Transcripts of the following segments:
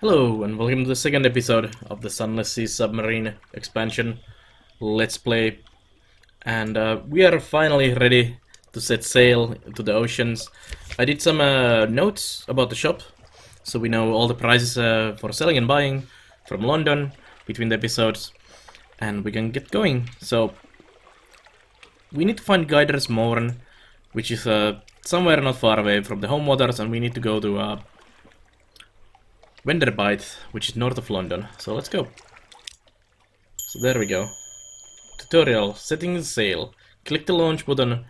Hello and welcome to the second episode of the Sunless Submarine expansion Let's Play. And we are finally ready to set sail to the oceans. I did some notes about the shop, so we know all the prices for selling and buying from London between the episodes, and we can get going. So we need to find Guiders Morn, which is somewhere not far away from the home waters, and we need to go to Wenderbite, which is north of London. So let's go. So there we go. Tutorial, setting the sail. Click the launch button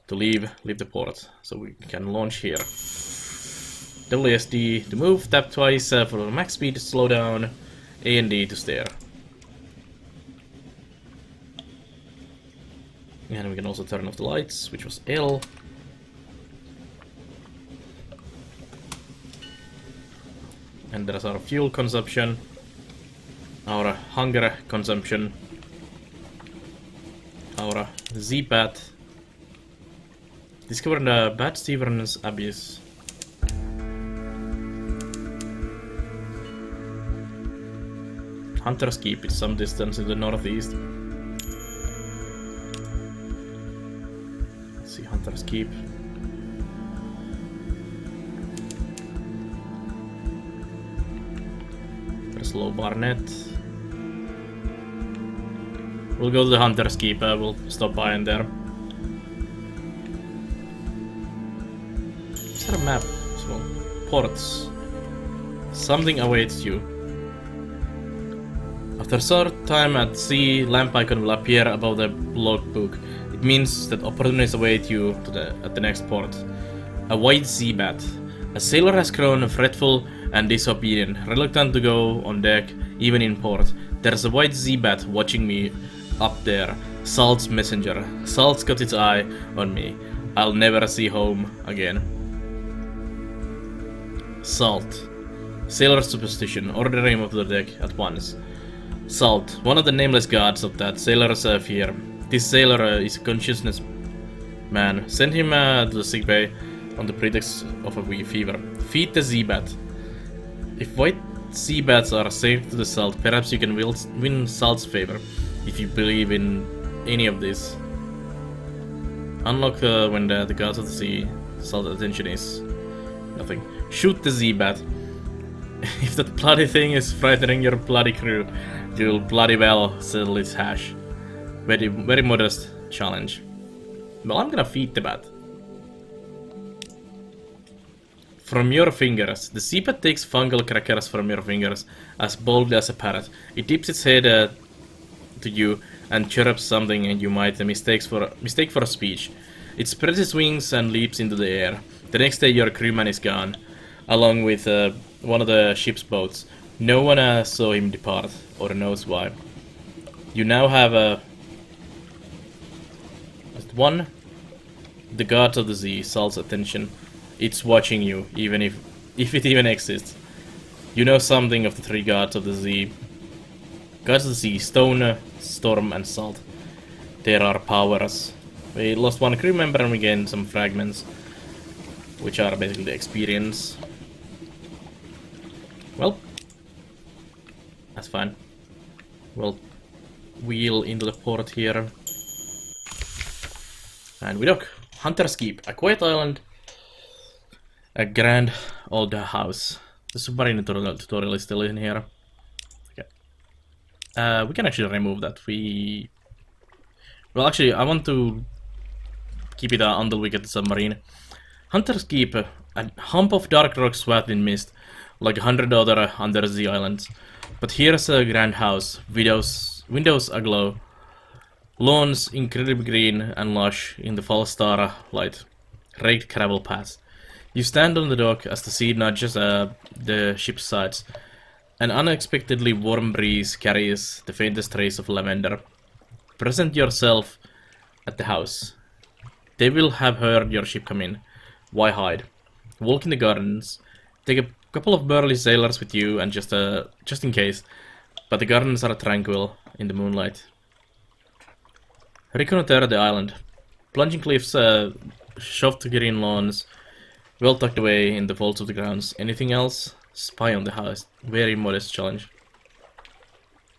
to leave the port. So we can launch here. WSD to move, tap twice for max speed to slow down, A and D to steer. And we can also turn off the lights, which was L. And there's our fuel consumption, our hunger consumption, our Z-Bat. Discover the Bat Steven's Abyss. Hunter's Keep is some distance in the northeast. Let's see, Hunter's Keep. Low Barnet. We'll go to the Hunter's Keep, we'll stop by in there. Is there a map as well? Ports. Something awaits you. After a short time at sea, lamp icon will appear above the logbook. It means that opportunities await you at the next port. A white Z-Bat. A sailor has grown fretful and disobedient, reluctant to go on deck, even in port. There's a white Z-Bat watching me up there. Salt's messenger. Salt's got its eye on me. I'll never see home again. Salt. Sailor's superstition. Order him up to the deck at once. Salt. One of the nameless gods of that sailor's fear. This sailor is a consciousness man. Send him to the sickbay on the pretext of a wee fever. Feed the Z-Bat. If white Z-Bats are safe to the Salt, perhaps you can win Salt's favor, if you believe in any of this. Unlock when the gods of the sea, Salt attention is nothing. Shoot the Z-Bat. If that bloody thing is frightening your bloody crew, you'll bloody well settle its hash. Very modest challenge. Well, I'm gonna feed the bat. From your fingers. The Z-Bat takes fungal crackers from your fingers, as boldly as a parrot. It dips its head to you and chirrups something and you might mistake for a speech. It spreads its wings and leaps into the air. The next day your crewman is gone, along with one of the ship's boats. No one saw him depart, or knows why. You now have one, the gods of the sea, Salt's attention. It's watching you, even if it even exists. You know something of the three gods of the sea. Gods of the sea, Stone, Storm, and Salt. There are powers. We lost one crew member and we gained some fragments, which are basically the experience. Well, that's fine. We'll wheel into the port here. And we dock. Hunter's Keep, a quiet island. A grand old house. The Zubmariner tutorial is still in here. Okay. We can actually remove that. Well, actually, I want to keep it until we get the submarine. Hunter's Keep, a hump of dark rock swathed in mist, like 100 other undersea islands. But here's a grand house, windows aglow, lawns incredibly green and lush in the fall star light, raked gravel paths. You stand on the dock as the sea nudges the ship's sides. An unexpectedly warm breeze carries the faintest trace of lavender. Present yourself at the house. They will have heard your ship come in. Why hide? Walk in the gardens. Take a couple of burly sailors with you and just in case. But the gardens are tranquil in the moonlight. Reconnoiter the island. Plunging cliffs, shoved green lawns, well tucked away in the folds of the grounds. Anything else? Spy on the house. Very modest challenge.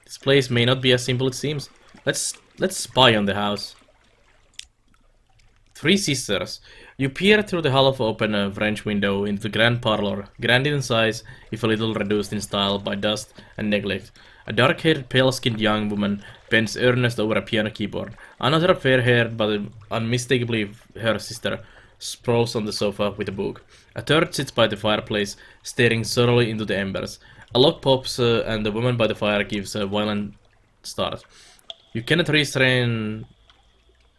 This place may not be as simple as it seems. Let's spy on the house. 3 sisters. You peer through the half-open French window into the grand parlor, grand in size, if a little reduced in style by dust and neglect. A dark-haired, pale-skinned young woman bends earnest over a piano keyboard. Another fair-haired, but unmistakably her sister, sprawls on the sofa with a book. A third sits by the fireplace, staring sorrowfully into the embers. A log pops, and the woman by the fire gives a violent start. You cannot restrain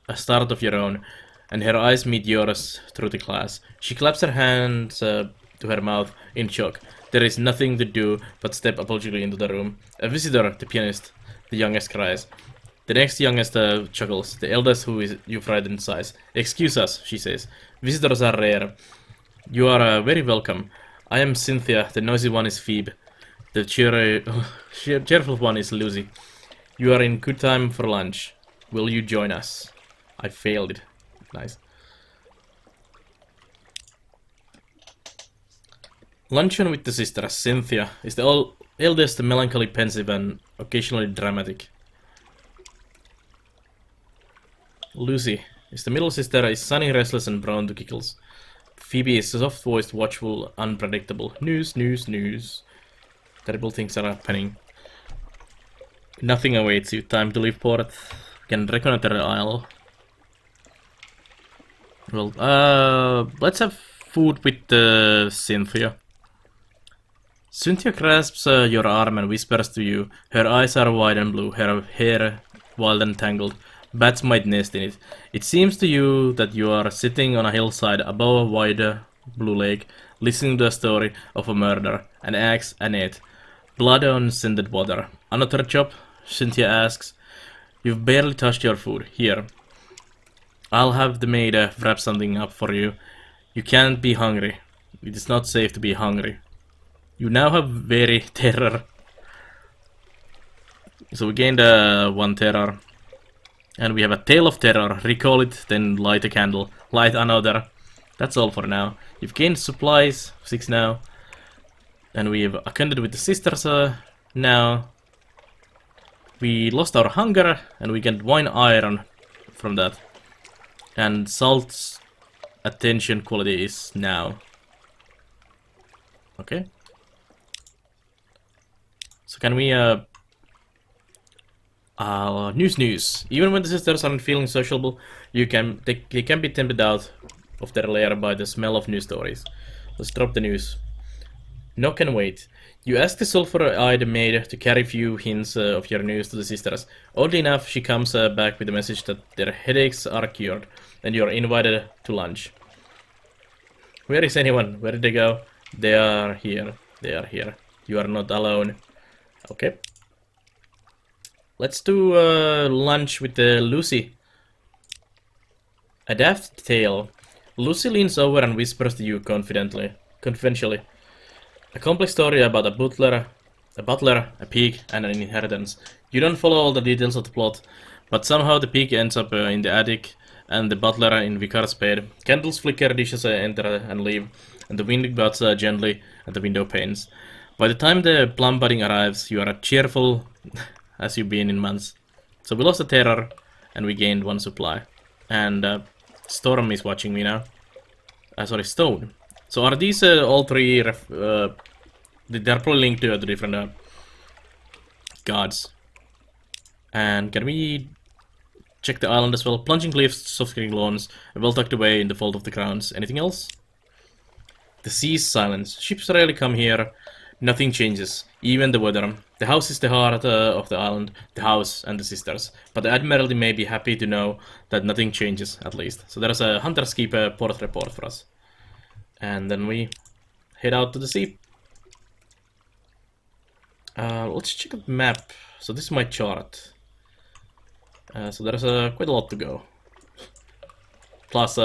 a start of your own, and her eyes meet yours through the glass. She claps her hands to her mouth in shock. There is nothing to do but step apologetically into the room. A visitor, the pianist, the youngest cries. The next youngest chuckles. The eldest, who is you frightened, sighs. Excuse us, she says. Visitors are rare. You are very welcome. I am Cynthia. The noisy one is Phoebe. The cheerful one is Lucy. You are in good time for lunch. Will you join us? I failed it. Nice. Luncheon with the sisters. Cynthia is the eldest, melancholy, pensive, and occasionally dramatic. Lucy is the middle sister, is sunny, restless, and prone to giggles. Phoebe is soft-voiced, watchful, unpredictable. News, news, news. Terrible things are happening. Nothing awaits you. Time to leave port. Can reconnoiter the isle. Well, let's have food with Cynthia. Cynthia grasps your arm and whispers to you. Her eyes are wide and blue, her hair wild and tangled. Bats might nest in it. It seems to you that you are sitting on a hillside above a wide blue lake, listening to a story of a murder, an axe, a net, blood on scented water. Another job? Cynthia asks. You've barely touched your food. Here. I'll have the maid wrap something up for you. You can't be hungry. It is not safe to be hungry. You now have very terror. So we gained 1 terror. And we have a tale of terror. Recall it, then light a candle. Light another. That's all for now. You've gained supplies, 6 now. And we've acquainted with the sisters now. We lost our hunger, and we can wine iron from that. And salt's attention quality is now. Okay. So can we news. Even when the sisters aren't feeling sociable, they can be tempted out of their lair by the smell of news stories. Let's drop the news. Knock and wait. You ask the sulphur-eyed maid to carry few hints of your news to the sisters. Oddly enough, she comes back with the message that their headaches are cured, and you are invited to lunch. Where is anyone? Where did they go? They are here. They are here. You are not alone. Okay. Let's do lunch with Lucy. A daft tale. Lucy leans over and whispers to you confidentially. A complex story about a butler, a pig, and an inheritance. You don't follow all the details of the plot, but somehow the pig ends up in the attic, and the butler in vicar's bed. Candles flicker, dishes enter and leave, and the wind bats gently at the window panes. By the time the plum pudding arrives, you are as cheerful as you've been in months. So we lost the terror, and we gained 1 supply. And Storm is watching me now. Sorry, Stone. So are these all 3 they're probably linked to the different gods. And can we check the island as well? Plunging cliffs, soft-green lawns, well tucked away in the fold of the grounds. Anything else? The sea's silence. Ships rarely come here. Nothing changes, even the weather. The house is the heart of the island, the house and the sisters. But the Admiralty may be happy to know that nothing changes, at least. So there's a Hunter's Keep port report for us. And then we head out to the sea. Let's check the map. So this is my chart. So there's quite a lot to go. Plus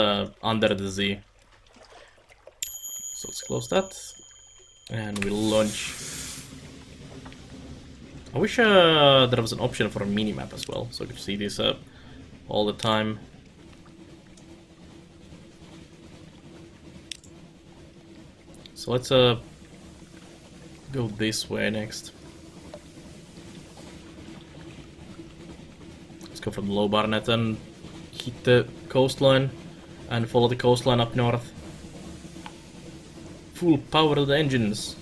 under the sea. So let's close that. And we'll launch. I wish there was an option for a mini-map as well, so you could see this all the time. So let's go this way next. Let's go from Low Barnet and hit the coastline and follow the coastline up north. Full power to the engines.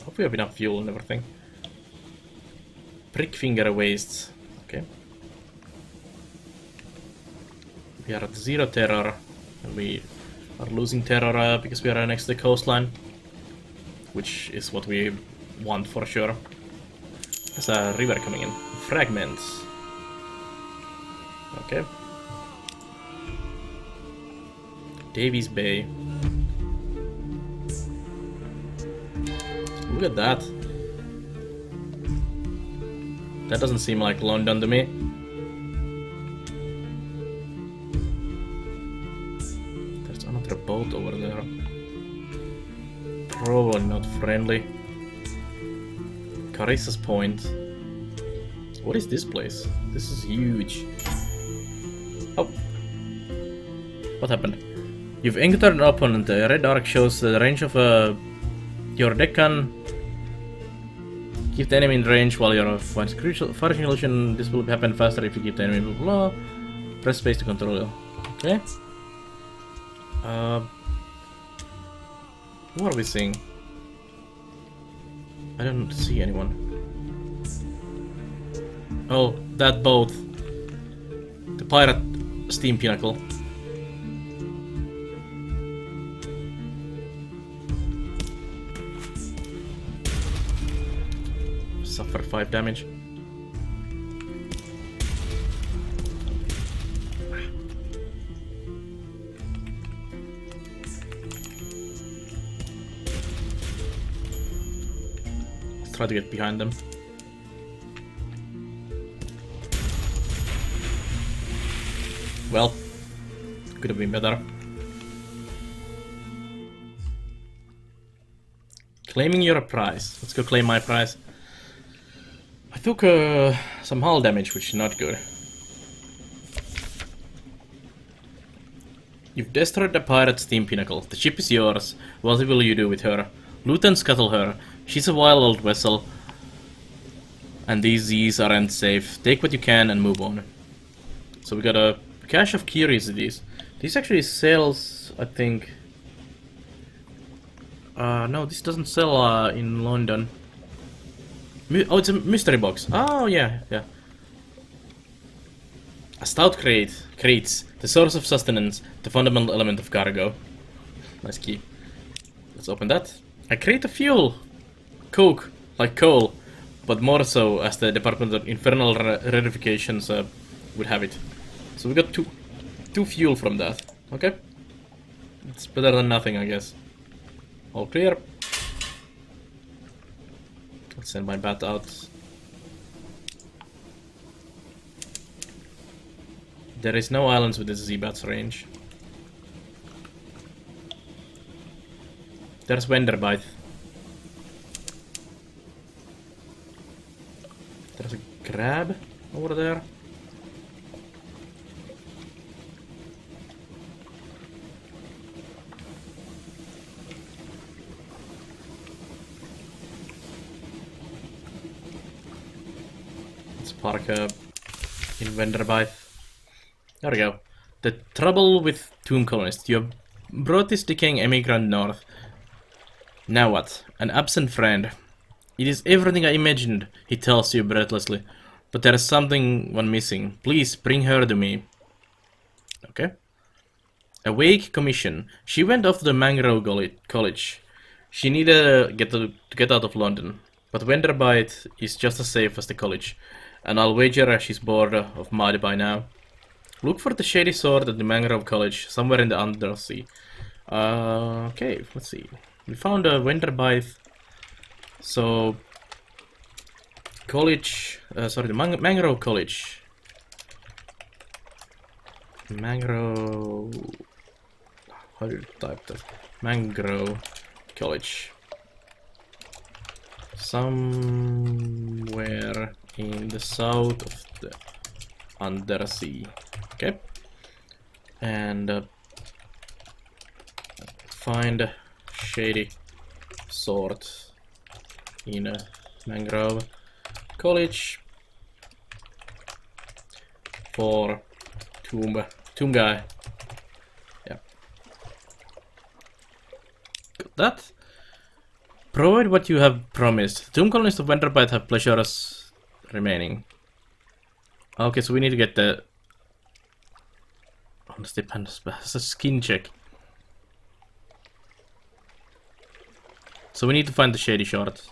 Hope we have enough fuel and everything. Prick finger wastes. Okay. We are at 0 terror. And we are losing terror because we are next to the coastline. Which is what we want for sure. There's a river coming in. Fragments. Okay. Davies Bay. Look at that. That doesn't seem like London to me. There's another boat over there. Probably not friendly. Carissa's Point. What is this place? This is huge. Oh. What happened? You've encountered an opponent. The red arc shows the range of your deck can keep the enemy in range while your fighting illusion. This will happen faster if you keep the enemy blah blah. Press space to control it. Okay. What are we seeing? I don't see anyone. Oh, that boat. The pirate steam pinnacle. Suffer 5 damage. Let's try to get behind them. Well, could have been better. Claiming your prize. Let's go claim my prize. I took some hull damage, which is not good. You've destroyed the pirate steam pinnacle. The ship is yours. What will you do with her? Loot and scuttle her. She's a wild old vessel. And these Z's aren't safe. Take what you can and move on. So we got a cache of curiosities. This actually sells, I think... no, this doesn't sell in London. Oh, it's a mystery box. Oh, yeah, yeah. A stout crate. Crates. The source of sustenance. The fundamental element of cargo. Nice key. Let's open that. A crate of fuel. Coke. Like coal. But more so as the Department of Infernal Rarifications would have it. So we got two fuel from that. Okay. It's better than nothing, I guess. All clear. Let's send my bat out. There is no islands with the Z-Bat's range. There's Wenderbite. There's a crab over there. Let's park in Wenderbite. There we go. The trouble with tomb colonists. You have brought this decaying emigrant north. Now what? An absent friend. It is everything I imagined, he tells you breathlessly. But there is something one missing. Please bring her to me. Okay. A wake commission. She went off to the Mangrove College. She needed to get out of London. But Wenderbite is just as safe as the college. And I'll wager she's bored of mud by now. Look for the shady sword at the Mangrove College, somewhere in the Undersea. Okay, let's see. We found a Wenderbite. So, college, sorry, the Mangrove College. Mangrove, how do you type that? Mangrove College. Somewhere in the south of the Undersea. Okay. And find shady sort in a mangrove college for tomb guy. Yeah. Got that. Provide what you have promised. Tomb colonists of Vanderbite have pleasures remaining. Okay, so we need to get the honesty pandas. It's a skin check. So we need to find the shady short.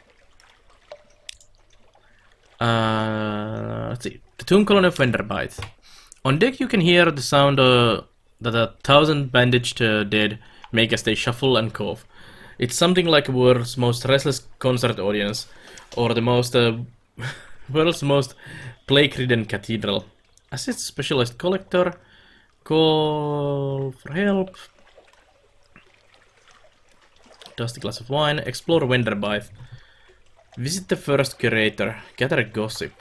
Let's see. The tomb colony of Vanderbite. On deck you can hear the sound that 1,000 bandaged dead make as they shuffle and cough. It's something like the world's most restless concert audience, or the most world's most plague-ridden cathedral. Assist specialized collector. Call for help. Dust a glass of wine. Explore Vanderbite. Visit the first curator. Gather gossip.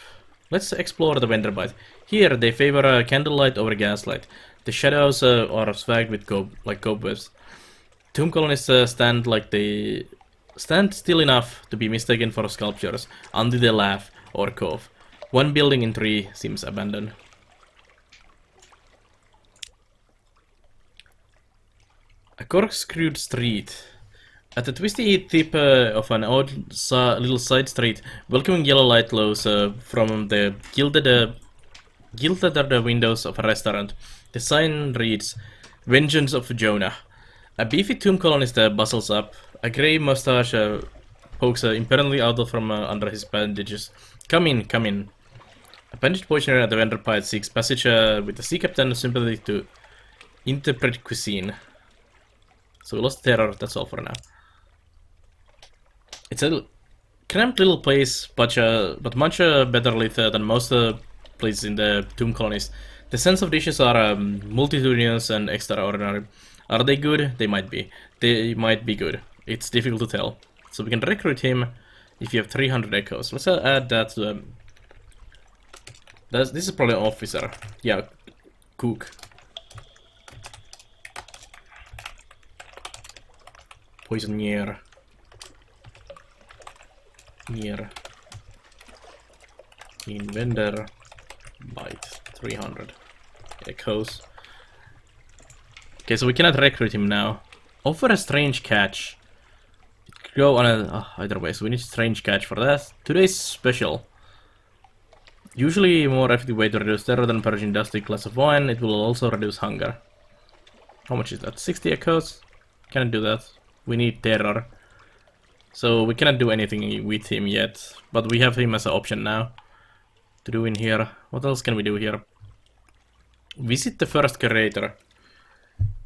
Let's explore the Vanderbite. Here they favor candlelight over gaslight. The shadows are swagged with cobwebs. Tomb colonists stand still enough to be mistaken for sculptures until they laugh or cough. One building in 3 seems abandoned. A corkscrewed street. At the twisty tip of an odd little side street, welcoming yellow light glows from the gilded windows of a restaurant. The sign reads, "Vengeance of Jonah." A beefy tomb colonist bustles up. A grey mustache pokes impudently out from under his bandages. Come in, come in. A bandaged poisoner at the Vanderbite seeks passage with the sea captain sympathy to interpret cuisine. So we lost terror, that's all for now. It's a cramped little place, but much better lit than most places in the tomb colonies. The sense of dishes are multitudinous and extraordinary. Are they good? They might be. They might be good. It's difficult to tell. So we can recruit him if you have 300 echoes. Let's add that to this is probably an officer. Yeah, cook. Poisonier. Near. In vendor. Bite. 300 echoes. Okay, so we cannot recruit him now. Offer a strange catch. It could go on either way, so we need strange catch for that. Today's special. Usually a more effective way to reduce terror than purging dusty glass of wine. It will also reduce hunger. How much is that? 60 echoes? Cannot do that. We need terror. So we cannot do anything with him yet. But we have him as an option now. To do in here. What else can we do here? Visit the first curator.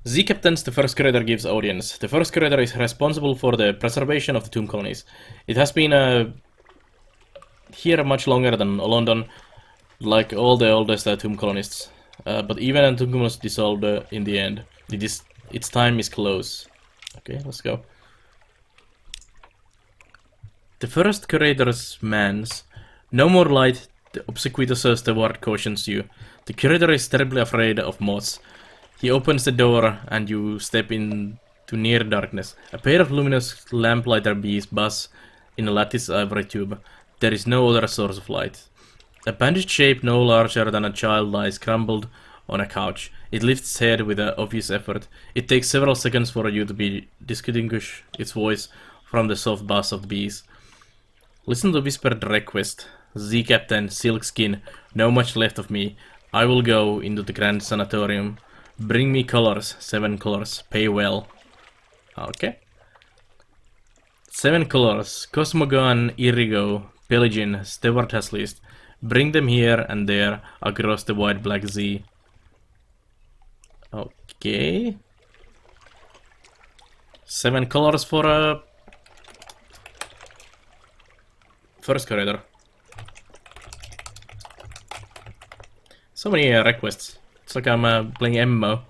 Z Captains, the first curator gives audience. The first curator is responsible for the preservation of the tomb colonies. It has been here much longer than London, like all the oldest tomb colonists. But even a tomb colonists dissolved in the end. Its time is close. Okay, let's go. The first curator's mans. No more light, the obsequious steward cautions you. The curator is terribly afraid of moths. He opens the door and you step into near darkness. A pair of luminous lamplighter bees buzz in a lattice ivory tube. There is no other source of light. A bandaged shape no larger than a child lies crumpled on a couch. It lifts its head with an obvious effort. It takes several seconds for you to distinguish its voice from the soft buzz of the bees. Listen to the whispered request. Z Captain, Silkskin, no much left of me. I will go into the Grand Sanatorium. Bring me colors, 7 colors, pay well. Okay. 7 colors, Cosmogon, Irigo, Peligin, Stewart has list. Bring them here and there across the wide black sea. Okay. 7 colors for a first corridor. So many requests. It's like I'm playing MMO.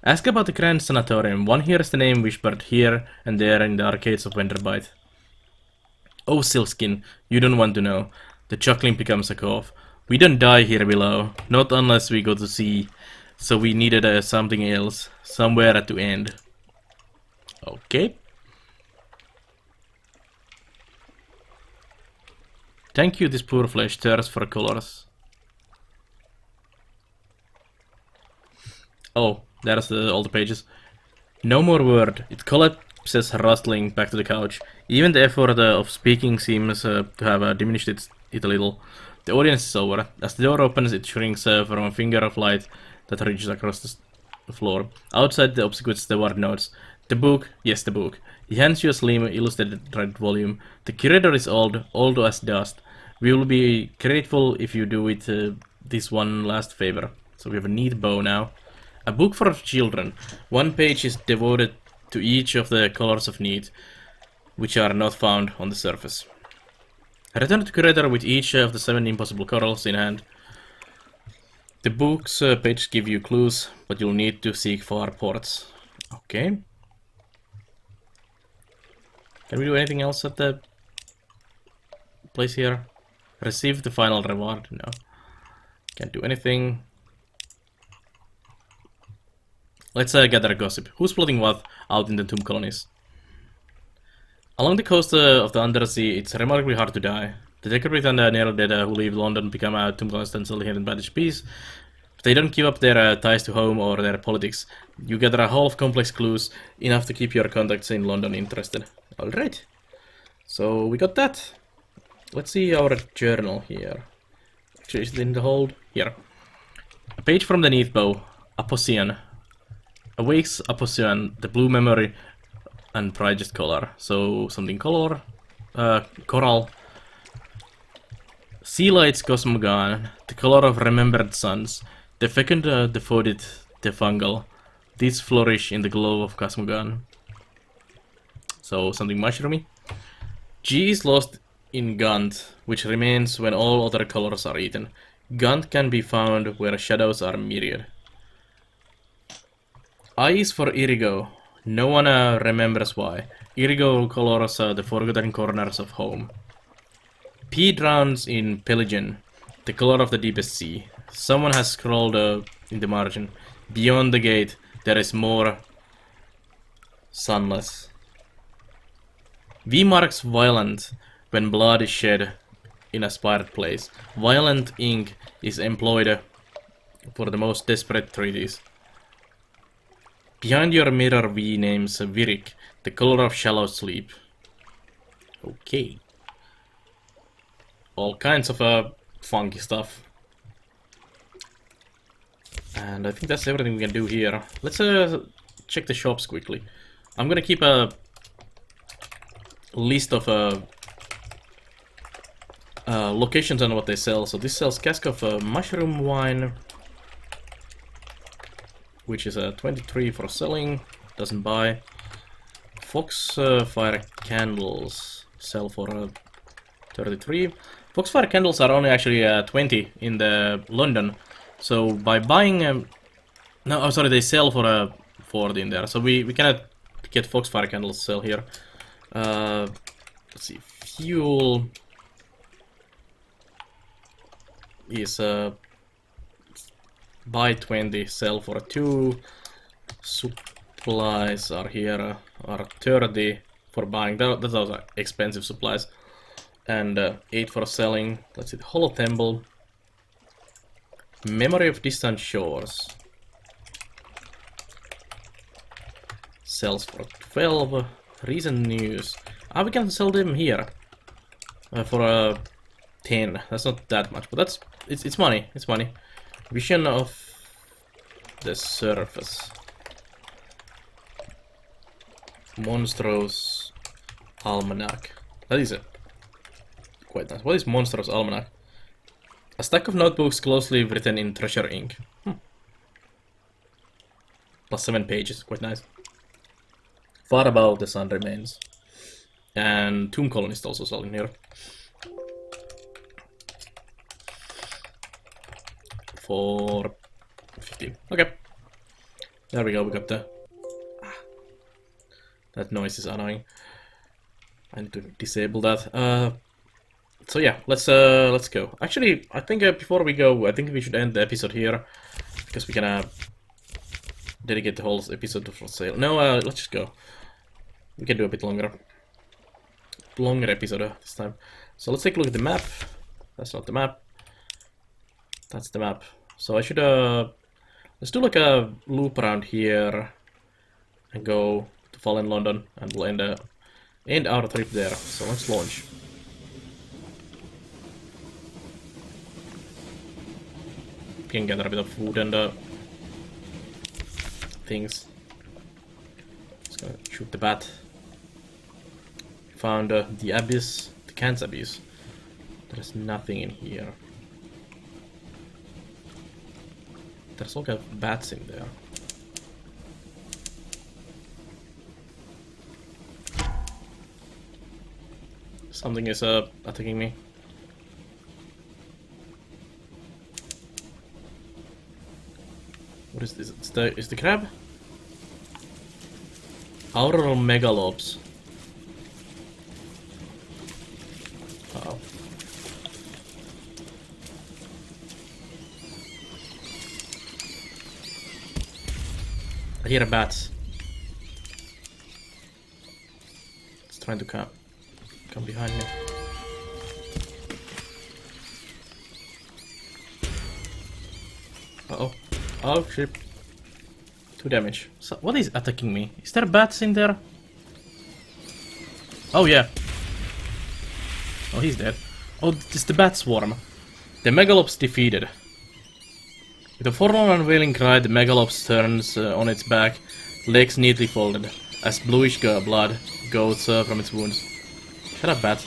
Ask about the Grand Sanatorium. One hears the name whispered here and there in the arcades of Vanderbite. Oh, Silkskin, you don't want to know. The chuckling becomes a cough. We don't die here below, not unless we go to sea. So we needed something else, somewhere at the end. Okay. Thank you, this poor flesh thirsts for colors. Oh, there's all the pages. No more word. It collapses rustling back to the couch. Even the effort of speaking seems to have diminished it a little. The audience is over. As the door opens, it shrinks from a finger of light that reaches across the floor. Outside the obsequious steward notes. The book, yes, the book. He hands you a slim, illustrated red volume. The curator is old as dust. We will be grateful if you do it this one last favor. So we have a neat bow now. A book for children. One page is devoted to each of the colors of need, which are not found on the surface. Return to the curator with each of the 7 impossible colors in hand. The book's pages give you clues, but you'll need to seek for ports. Okay. Can we do anything else at the place here? Receive the final reward? No. Can't do anything. Let's gather gossip. Who's plotting what out in the tomb colonies? Along the coast of the Undersea, it's remarkably hard to die. The decrepit and nearly dead who leave London become tomb colonists until here in bandaged peace. But they don't give up their ties to home or their politics. You gather a haul of complex clues, enough to keep your contacts in London interested. Alright. So we got that. Let's see our journal here. Actually, is it in the hold? Here. A page from the Neath Bow. Apocean. Awakes Apocean, the blue memory and brightest color. So something color. Coral. Sea lights Cosmogon, the color of remembered suns. The fecund devoted the fungal. These flourish in the glow of Cosmogon. So something mushroomy. G is lost in Gant, which remains when all other colors are eaten. Gant can be found where shadows are myriad. I is for Irigo. No one remembers why. Irigo colors the forgotten corners of home. P drowns in Pelagian, the color of the deepest sea. Someone has scrawled in the margin. Beyond the gate, there is more. Sunless. V marks violent when blood is shed in a spired place. Violent ink is employed for the most desperate treaties. Behind your mirror V names Virik, the color of shallow sleep. Okay. All kinds of funky stuff. And I think that's everything we can do here. Let's check the shops quickly. I'm gonna keep a list of locations on what they sell. So this sells cask of mushroom wine, which is a 23 for selling, doesn't buy. Foxfire candles sell for 33. Foxfire candles are only actually 20 in the London, so by buying no, oh, sorry, they sell for 40 in there, so we cannot get Foxfire candles to sell here. Let's see, fuel is buy 20, sell for 2. Supplies are here, are 30 for buying. Those are expensive supplies. And 8 for selling. Let's see, Hollow Temple. Memory of Distant Shores. Sells for 12. Recent News. Ah, we can sell them here. For 10. That's not that much, but it's money. It's money. Vision of the Surface. Monstrous Almanac. That is it. Quite nice. What is Monstrous Almanac? A stack of notebooks closely written in treasure ink. Plus 7 pages. Quite nice. Far above the sun remains. And Tomb Colonist also selling here. For 15. Okay. There we go, we got the... that noise is annoying. I need to disable that. So yeah, let's go. Actually, I think before we go, I think we should end the episode here. Because we can dedicate the whole episode to for sale. No, let's just go. We can do a bit longer episode this time. So let's take a look at the map. That's not the map. That's the map. So I should let's do like a loop around here and go to Fallen London, and we'll end our trip there. So let's launch. We can gather a bit of food and things. Just gonna shoot the bat. Found the abyss, the Can's abyss. There's nothing in here. There's all kind of bats in there. Something is attacking me. What is this? It's the crab? Auroral megalopes. Uh-oh. I hear a bat. It's trying to come behind me. Uh-oh. Oh shit. 2 damage. So what is attacking me? Is there bats in there? Oh yeah. Oh, he's dead. Oh, it's the bat swarm. The megalops defeated. With a forlorn unveiling cry, the megalops turns on its back, legs neatly folded, as bluish blood goes from its wounds. Shut up, bat.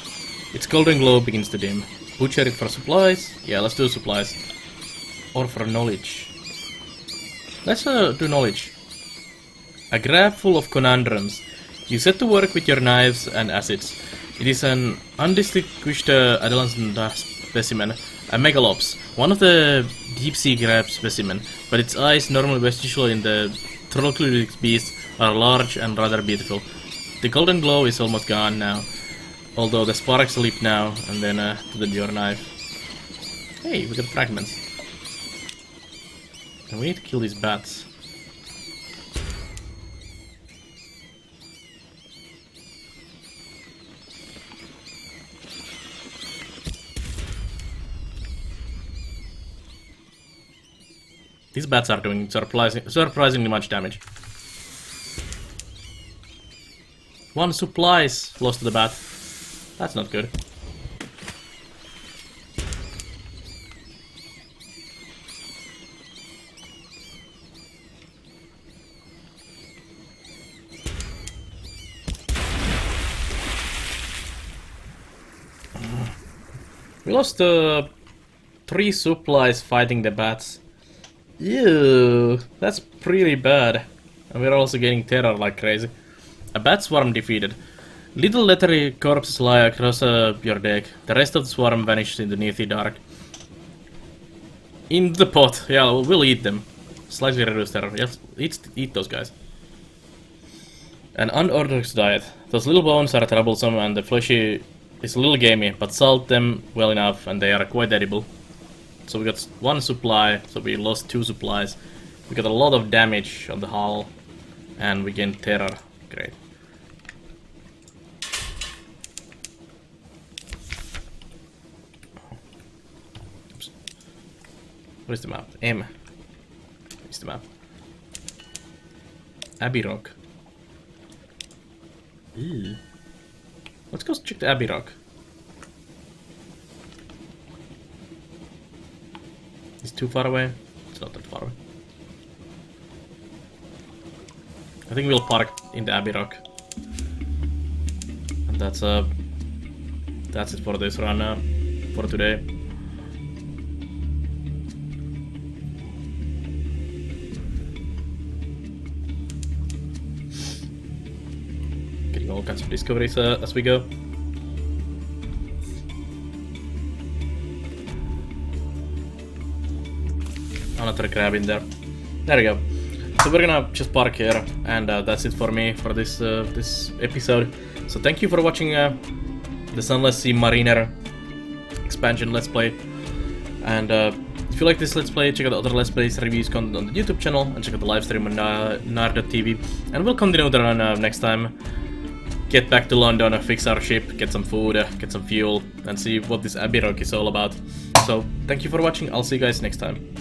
Its golden glow begins to dim. Butcher it for supplies? Yeah, let's do supplies. Or for knowledge. Let's do knowledge. A grab full of conundrums. You set to work with your knives and acids. It is an undistinguished adolescent specimen, a megalops, one of the deep-sea crab specimen, but its eyes, normally vestigial in the trochleuric beasts, are large and rather beautiful. The golden glow is almost gone now, although the sparks leap now and then to your knife. Hey, we got fragments. And we need to kill these bats. These bats are doing surprisingly much damage. 1 supplies lost to the bat. That's not good. We lost 3 supplies fighting the bats. Ew, that's pretty bad. And we're also getting terror like crazy. A bat swarm defeated. Little leathery corpses lie across your deck. The rest of the swarm vanished in the nearly dark. In the pot. Yeah, we'll eat them. Slightly reduced terror. Yes, eat those guys. An unorthodox diet. Those little bones are troublesome and the fleshy is a little gamey, but salt them well enough and they are quite edible. So we got 1 supply, so we lost 2 supplies. We got a lot of damage on the hull, and we gained terror. Great. Oops. What is the map? M. What is the map? Abbey Rock. Ew. Let's go check the Abbey Rock. It's too far away. It's not that far away. I think we'll park in the Abbey Rock. And that's it for this run for today. Getting all kinds of discoveries as we go. Another crab in there. There we go. So we're gonna just park here, and that's it for me for this this episode. So thank you for watching the Sunless Zubmariner expansion Let's Play. And if you like this Let's Play, check out the other Let's Plays reviews content on the YouTube channel, and check out the live stream on nar.tv. And we'll continue the run next time. get back to London, fix our ship, get some food, get some fuel, and see what this Abbey Rock is all about. So, thank you for watching, I'll see you guys next time.